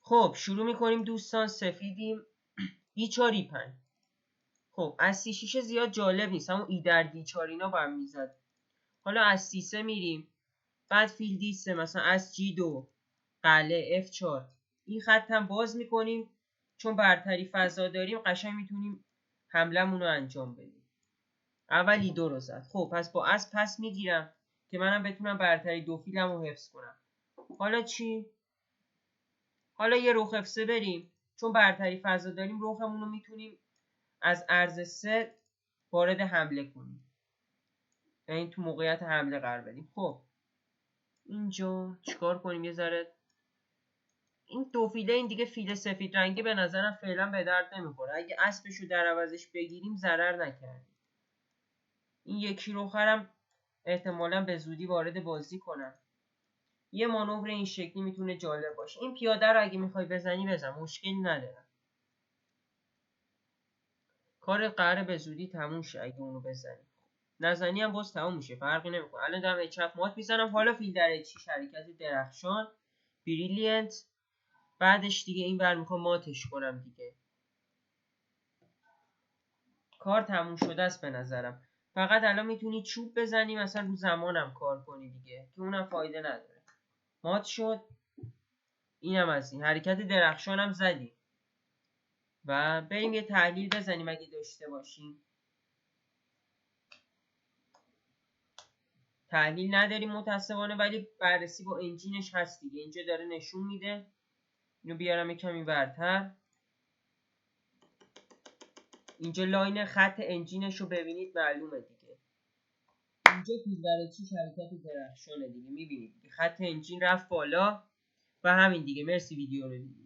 خب شروع میکنیم دوستان. سفیدیم D4 E5. خب از C6 زیاد جالب نیست، همون ای در D4 اینا با هم میزد. حالا از C3 میریم، بعد فیل D3 مثلا از G2 قلعه F4. این خط هم باز میکنیم چون برتری فضا داریم، قشنگ میتونیم حملمون رو انجام بدیم. اولی 2 رو زد. خب پس با اسب پس میگیرم که منم بتونم برتری دو فیلم رو حفظ کنم. حالا چی؟ حالا یه رخ F3 بریم، چون برتری فضا داریم رخمون رو میتونیم از عرض 3 وارد حمله کنیم، یعنی تو موقعیت حمله قرار بدیم. خب اینجا چیکار کنیم؟ یه ذره این دو فیله، این دیگه فیله سفید رنگی به نظرم فعلا به درد نمیخوره. اگه اسبشو در عوضش بگیریم ضرر نکردیم. این یکی رو خرم احتمالا به زودی وارد بازی کنم. یه مانور این شکلی میتونه جالب باشه. این پیاده رو اگه میخوای بزنی بزن، مشکلی نداره. کار قراره به زودی تموم شه اگه اونو بزنی. نزنی هم باز تموم میشه، فرقی نمیکنه. الان دارم اچف مات میزنم. حالا فیل در اچ حرکت درخشان بریلینت. بعدش دیگه این بر میخوام ماتش کنم دیگه. کار تموم شده است به نظرم. فقط الان میتونی چوب بزنی مثلا رو زمانم کار کنی دیگه، که اونم فایده نداره. مات شد. اینم از این حرکت درخشانم زدی. و بریم یه تحلیل بزنیم اگه داشته باشیم. تحلیل نداریم متاسفانه، ولی بررسی با انجینش هست دیگه. اینجا داره نشون میده. اینو بیارم یه کمی برتر. اینجا لاین خط انجینش رو ببینید، معلومه دیگه. اینجا پیلدرچیش حرکت درخشانه دیگه، میبینید خط انجین رفت بالا. و همین دیگه. مرسی ویدیو رو دیدید.